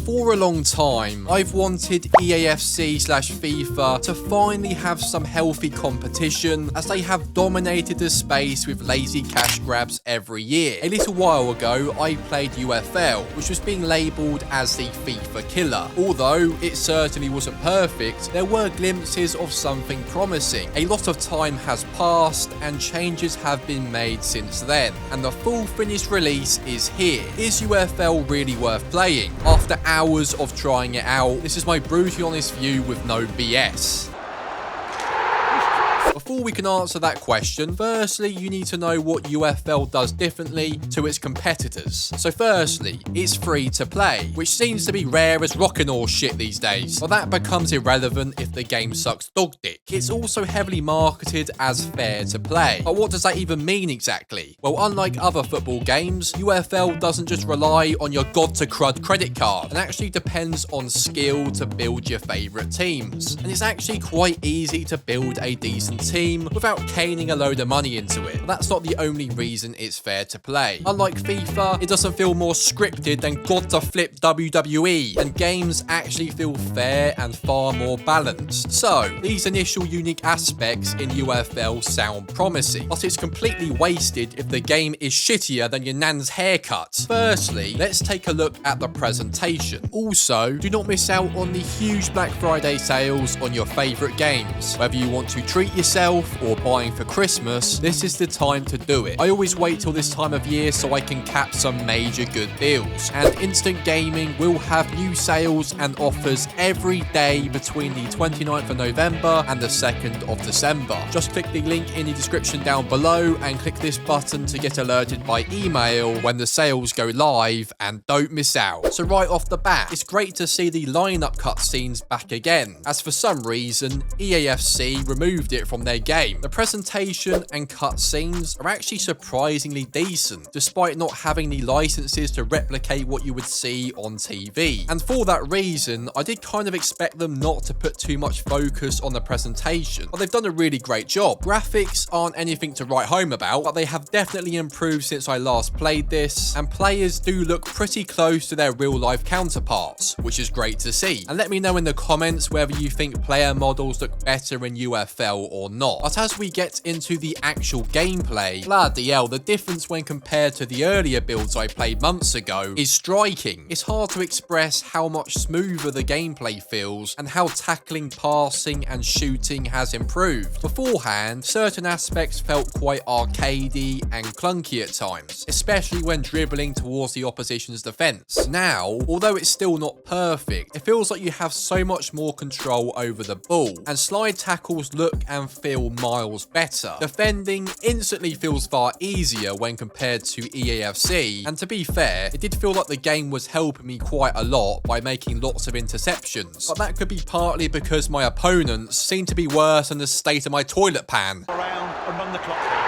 For a long time, I've wanted eafc/FIFA to finally have some healthy competition, as they have dominated the space with lazy cash grabs every year. A little while ago, I played UFL, which was being labelled as the FIFA killer. Although it certainly wasn't perfect, there were glimpses of something promising. A lot of time has passed and changes have been made since then, and the full finished release is here. Is UFL really worth playing? After hours of trying it out, this is my brutally honest view with no BS. Before we can answer that question, firstly, you need to know what UFL does differently to its competitors. So firstly, it's free to play, which seems to be rare as rockin' horse shit these days. Well, that becomes irrelevant if the game sucks dog dick. It's also heavily marketed as fair to play. But what does that even mean exactly? Well, unlike other football games, UFL doesn't just rely on your god to crud credit card, and actually depends on skill to build your favourite teams. And it's actually quite easy to build a decent team without caning a load of money into it. But that's not the only reason it's fair to play. Unlike FIFA, it doesn't feel more scripted than God to flip WWE, and games actually feel fair and far more balanced. So, these initial unique aspects in UFL sound promising, but it's completely wasted if the game is shittier than your nan's haircut. Firstly, let's take a look at the presentation. Also, do not miss out on the huge Black Friday sales on your favourite games. Whether you want to treat yourself or buying for Christmas, this is the time to do it. I always wait till this time of year so I can cap some major good deals, and Instant Gaming will have new sales and offers every day between the 29th of November and the 2nd of December. Just click the link in the description down below and click this button to get alerted by email when the sales go live, and don't miss out. So right off the bat, it's great to see the lineup cutscenes back again, as for some reason eafc removed it from their game. The presentation and cutscenes are actually surprisingly decent, despite not having the licenses to replicate what you would see on TV. And for that reason, I did kind of expect them not to put too much focus on the presentation, but they've done a really great job. Graphics aren't anything to write home about, but they have definitely improved since I last played this, and players do look pretty close to their real life counterparts, which is great to see. And let me know in the comments whether you think player models look better in UFL or not. But as we get into the actual gameplay, bloody hell, the difference when compared to the earlier builds I played months ago is striking. It's hard to express how much smoother the gameplay feels and how tackling, passing and shooting has improved. Beforehand, certain aspects felt quite arcadey and clunky at times, especially when dribbling towards the opposition's defence. Now, although it's still not perfect, it feels like you have so much more control over the ball, and slide tackles look and feel miles better. Defending instantly feels far easier when compared to eafc, and to be fair, it did feel like the game was helping me quite a lot by making lots of interceptions, but that could be partly because my opponents seem to be worse than the state of my toilet pan. Around and run the clock down.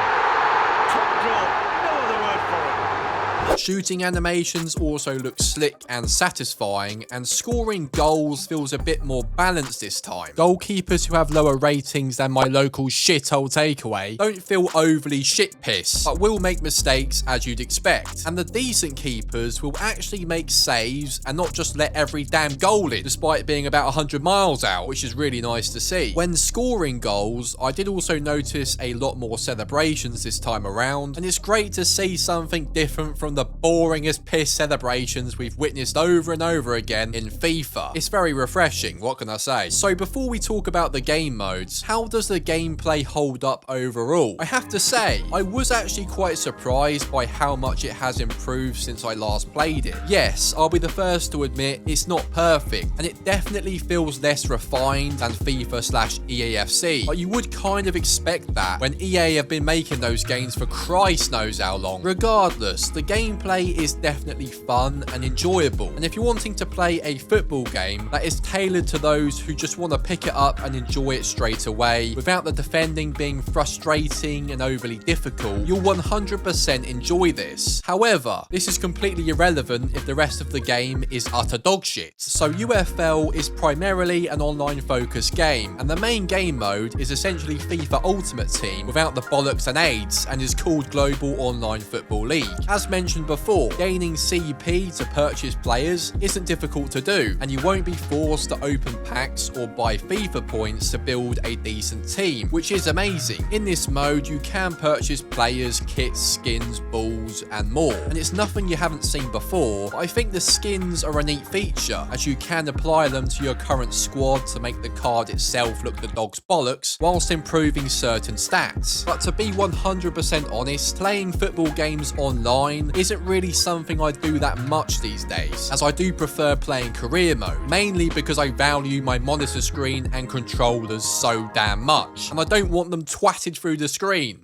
Top draw, no other word for it. Shooting animations also look slick and satisfying, and scoring goals feels a bit more balanced this time. Goalkeepers who have lower ratings than my local shithole takeaway don't feel overly shit-pissed, but will make mistakes as you'd expect. And the decent keepers will actually make saves and not just let every damn goal in, despite being about 100 miles out, which is really nice to see. When scoring goals, I did also notice a lot more celebrations this time around, and it's great to see something different from the boring as piss celebrations we've witnessed over and over again in FIFA. It's very refreshing, what can I say? So before we talk about the game modes, how does the gameplay hold up overall? I have to say, I was actually quite surprised by how much it has improved since I last played it. Yes, I'll be the first to admit it's not perfect, and it definitely feels less refined than FIFA/eafc, but you would kind of expect that when EA have been making those games for Christ knows how long. Regardless, the gameplay is definitely fun and enjoyable, and if you're wanting to play a football game that is tailored to those who just want to pick it up and enjoy it straight away without the defending being frustrating and overly difficult, you'll 100% enjoy this. However, this is completely irrelevant if the rest of the game is utter dog shit. So UFL is primarily an online focused game, and the main game mode is essentially FIFA Ultimate Team without the bollocks and AIDS, and is called Global Online Football League. As mentioned before, before, gaining CP to purchase players isn't difficult to do, and you won't be forced to open packs or buy FIFA points to build a decent team, which is amazing. In this mode, you can purchase players, kits, skins, balls, and more, and it's nothing you haven't seen before, but I think the skins are a neat feature, as you can apply them to your current squad to make the card itself look the dog's bollocks, whilst improving certain stats. But to be 100% honest, playing football games online isn't really something I do that much these days, as I do prefer playing career mode, mainly because I value my monitor screen and controllers so damn much, and I don't want them twatted through the screen.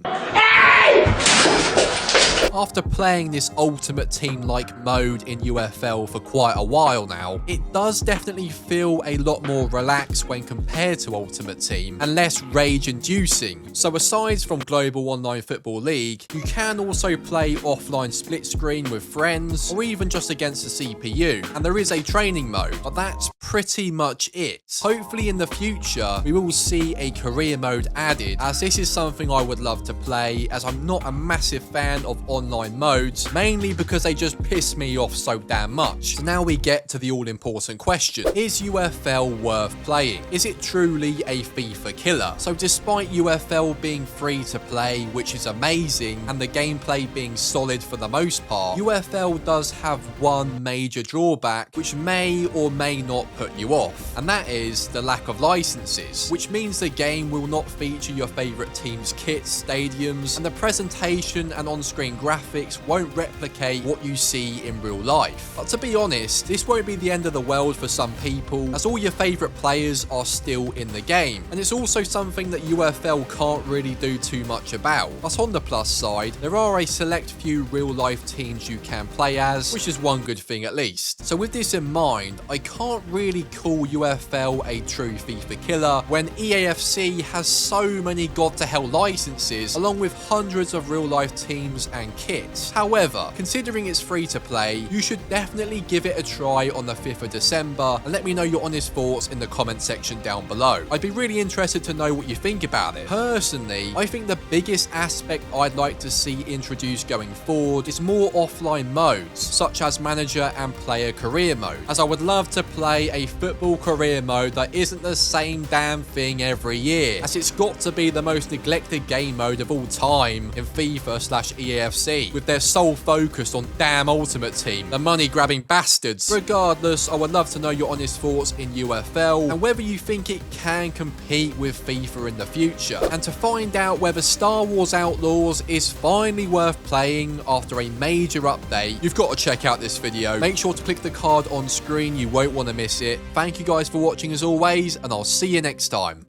After playing this Ultimate Team-like mode in UFL for quite a while now, it does definitely feel a lot more relaxed when compared to Ultimate Team, and less rage-inducing. So aside from Global Online Football League, you can also play offline split screen with friends, or even just against the CPU, and there is a training mode, but that's pretty much it. Hopefully in the future, we will see a career mode added, as this is something I would love to play, as I'm not a massive fan of online modes, mainly because they just piss me off so damn much. So now we get to the all-important question. Is UFL worth playing? Is it truly a FIFA killer? So despite UFL being free to play, which is amazing, and the gameplay being solid for the most part, UFL does have one major drawback, which may or may not put you off, and that is the lack of licenses, which means the game will not feature your favourite team's kits, stadiums, and the presentation and on-screen graphics won't replicate what you see in real life. But to be honest, this won't be the end of the world for some people, as all your favourite players are still in the game, and it's also something that UFL can't really do too much about. But on the plus side, there are a select few real-life teams you can play as, which is one good thing at least. So with this in mind, I can't really call UFL a true FIFA killer when eafc has so many god-to-hell licenses, along with hundreds of real-life teams and kits. However, considering it's free to play, you should definitely give it a try on the 5th of December, and let me know your honest thoughts in the comment section down below. I'd be really interested to know what you think about it. Personally, I think the biggest aspect I'd like to see introduced going forward is more offline modes, such as manager and player career mode, as I would love to play a football career mode that isn't the same damn thing every year, as it's got to be the most neglected game mode of all time in FIFA/eafc, with their sole focus on damn Ultimate Team, the money-grabbing bastards. Regardless, I would love to know your honest thoughts in UFL, and whether you think it can compete with FIFA in the future, and to find out whether Star Wars Outlaws is finally worth playing after a major update, you've got to check out this video. Make sure to click the card on screen, you won't want to miss it. Thank you guys for watching as always, and I'll see you next time.